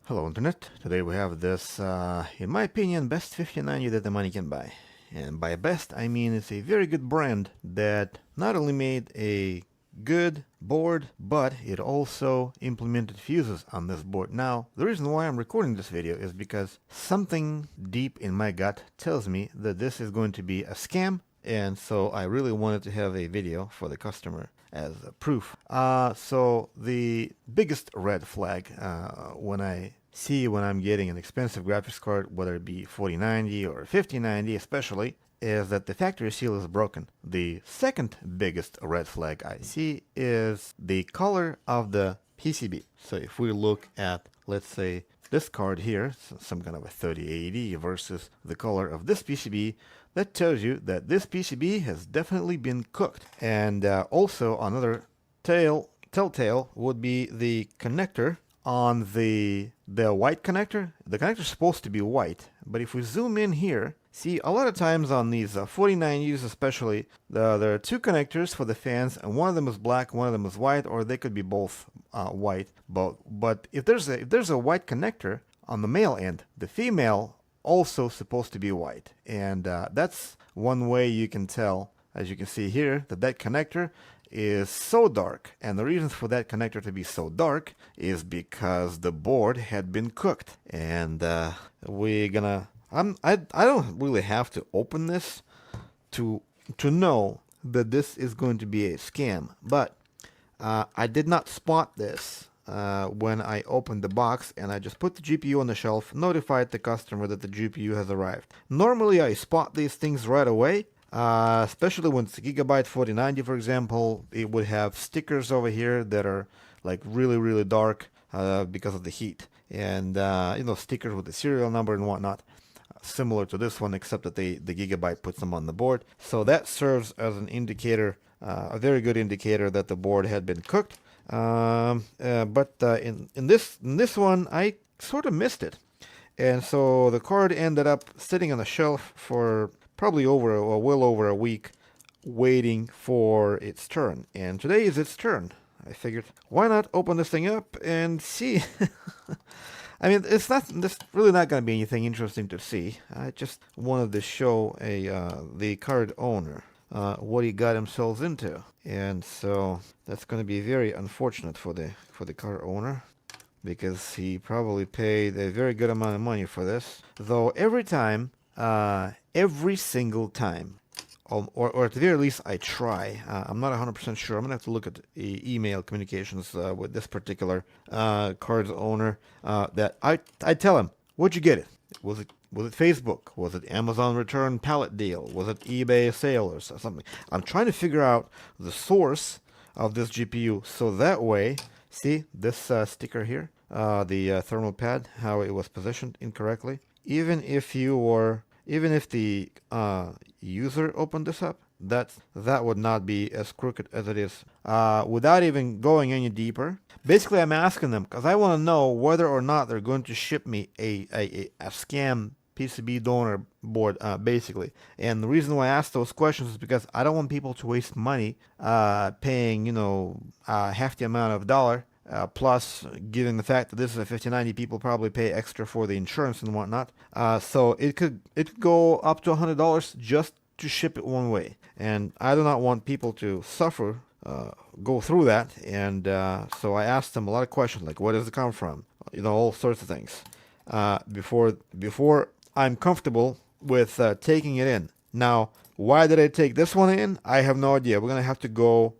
Hello Internet. Today we have this, in my opinion, best 5090 that the money can buy. And by best, I mean it's a very good brand that not only made a good board, but it also implemented fuses on this board. Now, the reason why I'm recording this video is because something deep in my gut tells me that this is going to be a scam, and so I really wanted to have a video for the customer as a proof. So the biggest red flag when I'm getting an expensive graphics card, whether it be 4090 or 5090 especially, is that the factory seal is broken. The second biggest red flag I see is the color of the PCB. So if we look at, let's say, this card here, some kind of a 3080 versus the color of this PCB, that tells you that this PCB has definitely been cooked. And also another telltale would be the connector on the white connector. The connector is supposed to be white, but if we zoom in here, see, a lot of times on these 4090s especially, there are two connectors for the fans, and one of them is black, one of them is white, or they could be both white. But if there's a white connector on the male end, the female also supposed to be white, and that's one way you can tell, as you can see here, that connector is so dark. And the reason for that connector to be so dark is because the board had been cooked. And we're gonna I don't really have to open this to know that this is going to be a scam, but I did not spot this when I opened the box, and I just put the GPU on the shelf, notified the customer that the GPU has arrived. Normally I spot these things right away, especially when it's a Gigabyte 4090, for example. It would have stickers over here that are like really dark because of the heat, and stickers with the serial number and whatnot, similar to this one, except that the Gigabyte puts them on the board. So that serves as an indicator, a very good indicator that the board had been cooked. But in this one, I sort of missed it, and so the card ended up sitting on the shelf for probably well over a week, waiting for its turn. And today is its turn. I figured, why not open this thing up and see? I mean, there's really not going to be anything interesting to see. I just wanted to show the card owner what he got himself into, and so that's going to be very unfortunate for the card owner, because he probably paid a very good amount of money for this. Though every single time, or at the very least I try. I'm not 100% sure. I'm gonna have to look at email communications with this particular card's owner. That I tell him, where'd you get it? Was it Facebook? Was it Amazon return pallet deal? Was it eBay sale or something? I'm trying to figure out the source of this GPU, so that way, see this sticker here, the thermal pad, how it was positioned incorrectly. Even if the user opened this up, that would not be as crooked as it is. Without even going any deeper, basically I'm asking them because I want to know whether or not they're going to ship me a scam PCB donor board, basically. And the reason why I ask those questions is because I don't want people to waste money paying, a hefty amount of dollar. Plus, given the fact that this is a 5090, people probably pay extra for the insurance and whatnot. So it could go up to $100 just to ship it one way, and I do not want people to suffer, go through that. And so I asked them a lot of questions, like where does it come from, all sorts of things, before I'm comfortable with taking it in. Now, why did I take this one in? I have no idea. We're gonna have to go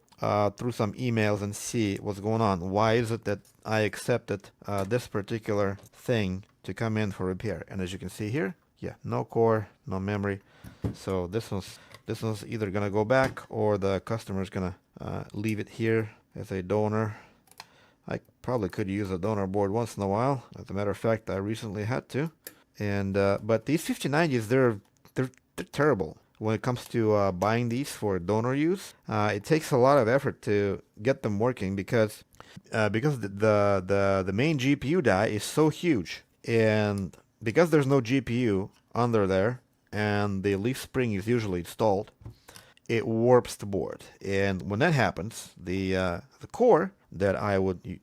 through some emails and see what's going on. Why is it that I accepted this particular thing to come in for repair? And as you can see here, yeah, no core, no memory. So this one's either gonna go back, or the customer's gonna leave it here as a donor. I probably could use a donor board once in a while. As a matter of fact, I recently had to. And but these 5090s, they're terrible when it comes to buying these for donor use. It takes a lot of effort to get them working because the main GPU die is so huge, and because there's no GPU under there, and the leaf spring is usually installed, it warps the board. And when that happens, the core that I would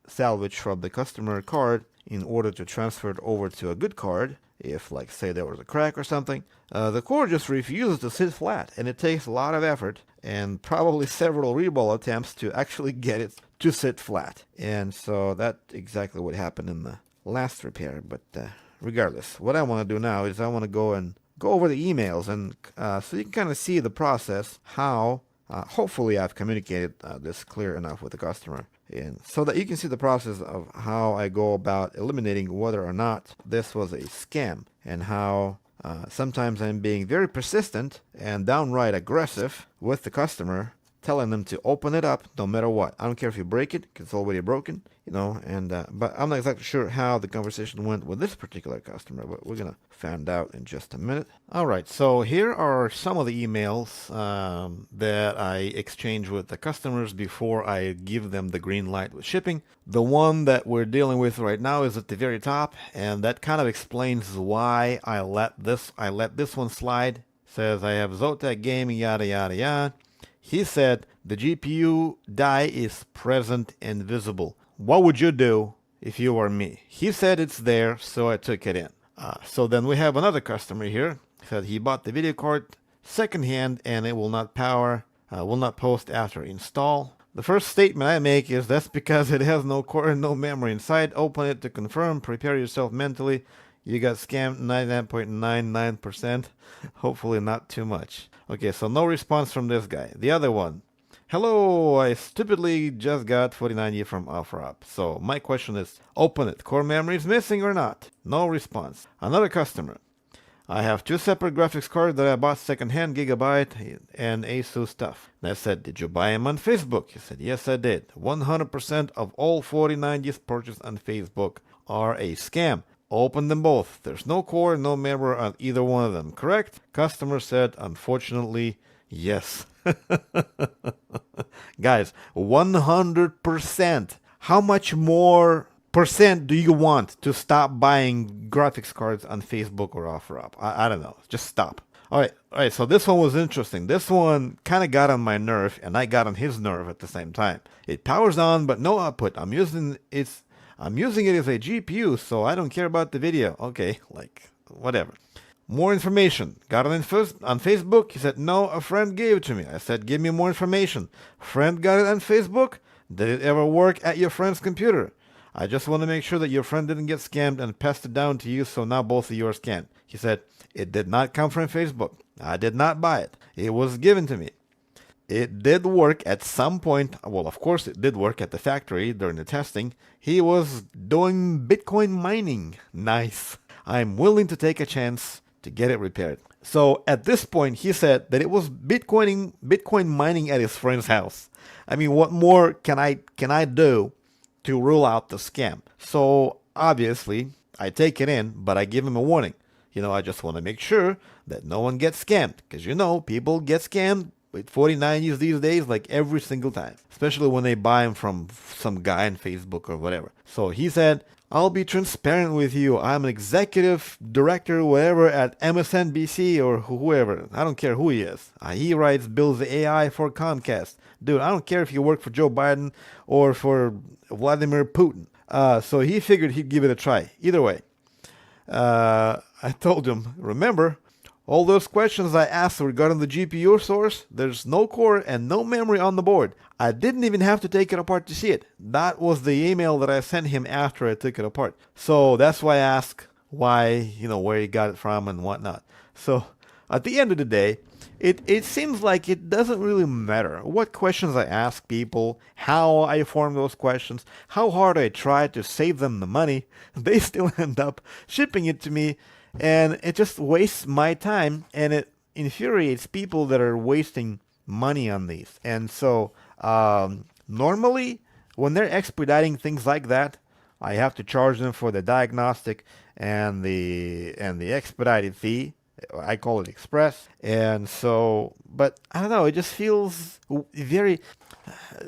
salvage from the customer card in order to transfer it over to a good card, if like say there was a crack or something, the core just refuses to sit flat, and it takes a lot of effort and probably several reball attempts to actually get it to sit flat. And so that's exactly what happened in the last repair. But regardless, what I want to do now is I want to go over the emails, and so you can kind of see the process, how hopefully I've communicated this clear enough with the customer, and so that you can see the process of how I go about eliminating whether or not this was a scam, and how sometimes I'm being very persistent and downright aggressive with the customer, telling them to open it up no matter what. I don't care if you break it, because it's already broken, and but I'm not exactly sure how the conversation went with this particular customer, but we're gonna find out in just a minute. All right, so here are some of the emails that I exchange with the customers before I give them the green light with shipping. The one that we're dealing with right now is at the very top, and that kind of explains why I let this one slide. Says I have Zotac Gaming, yada yada yada. He said the GPU die is present and visible. What would you do if you were me? He said it's there, so I took it in. So then we have another customer here. He said he bought the video card secondhand and it will not post after install. The first statement I make is that's because it has no core and no memory inside. Open it to confirm. Prepare yourself mentally. You got scammed 99.99%. Hopefully not too much. Okay, so no response from this guy. The other one. Hello, I stupidly just got 49E from OfferUp. So my question is, open it. Core memory is missing or not? No response. Another customer. I have two separate graphics cards that I bought secondhand, Gigabyte and Asus stuff. And I said, did you buy them on Facebook? He said, yes, I did. 100% of all 4090s purchased on Facebook are a scam. Open them both. There's no core, no memory on either one of them, correct? Customer said, unfortunately, yes. Guys, 100%. How much more percent do you want to stop buying graphics cards on Facebook or OfferUp? I don't know. Just stop. All right. So this one was interesting. This one kind of got on my nerve, and I got on his nerve at the same time. It powers on, but no output. I'm using it as a GPU, so I don't care about the video. Okay, like, whatever. More information. Got it on Facebook? He said, no, a friend gave it to me. I said, give me more information. Friend got it on Facebook? Did it ever work at your friend's computer? I just want to make sure that your friend didn't get scammed and passed it down to you, so now both of you are scammed. He said, it did not come from Facebook. I did not buy it. It was given to me. It did work at some point. Well, of course, it did work at the factory during the testing. He was doing Bitcoin mining. Nice. I'm willing to take a chance to get it repaired. So at this point, he said that it was Bitcoin mining at his friend's house. I mean, what more can I do to rule out the scam? So obviously, I take it in, but I give him a warning. I just want to make sure that no one gets scammed, because people get scammed with 4090s these days, like every single time, especially when they buy them from some guy on Facebook or whatever. So he said, I'll be transparent with you. I'm an executive director, whatever, at MSNBC or whoever. I don't care who he is. He builds the AI for Comcast. Dude, I don't care if you work for Joe Biden or for Vladimir Putin. So he figured he'd give it a try. Either way, I told him, remember, all those questions I asked regarding the GPU source, there's no core and no memory on the board. I didn't even have to take it apart to see it. That was the email that I sent him after I took it apart. So that's why I asked why, where he got it from and whatnot. So at the end of the day, it seems like it doesn't really matter what questions I ask people, how I form those questions, how hard I try to save them the money. They still end up shipping it to me. And it just wastes my time, and it infuriates people that are wasting money on these. And so normally, when they're expediting things like that, I have to charge them for the diagnostic and the expedited fee. I call it express. And so, but I don't know, it just feels very...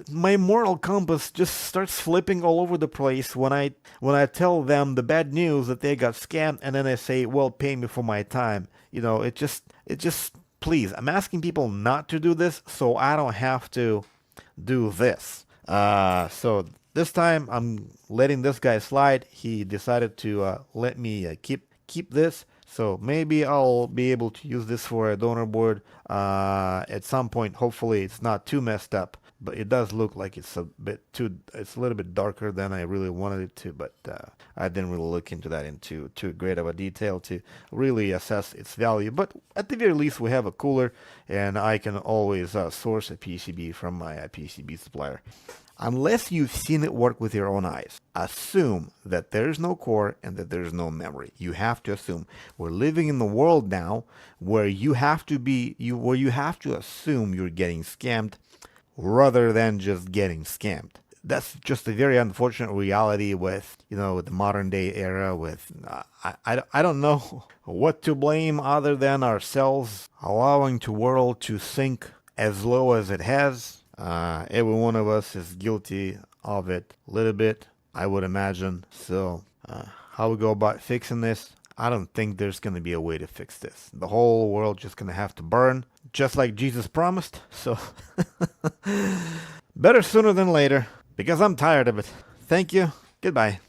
My moral compass just starts flipping all over the place when I tell them the bad news that they got scammed, and then I say, well, pay me for my time. It just please, I'm asking people not to do this so I don't have to do this. So this time I'm letting this guy slide. He decided to let me keep this. So maybe I'll be able to use this for a donor board at some point. Hopefully it's not too messed up, but it does look like it's it's a little bit darker than I really wanted it to, but I didn't really look into that into too great of a detail to really assess its value. But at the very least, we have a cooler, and I can always source a PCB from my PCB supplier. Unless you've seen it work with your own eyes, assume that there's no core and that there's no memory. You have to assume. We're living in the world now where you have to assume you're getting scammed rather than just getting scammed. That's just a very unfortunate reality with, the modern day era with, I don't know what to blame other than ourselves allowing the world to sink as low as it has. Every one of us is guilty of it a little bit, I would imagine. So, how we go about fixing this? I don't think there's going to be a way to fix this. The whole world just going to have to burn, just like Jesus promised. So, better sooner than later, because I'm tired of it. Thank you. Goodbye.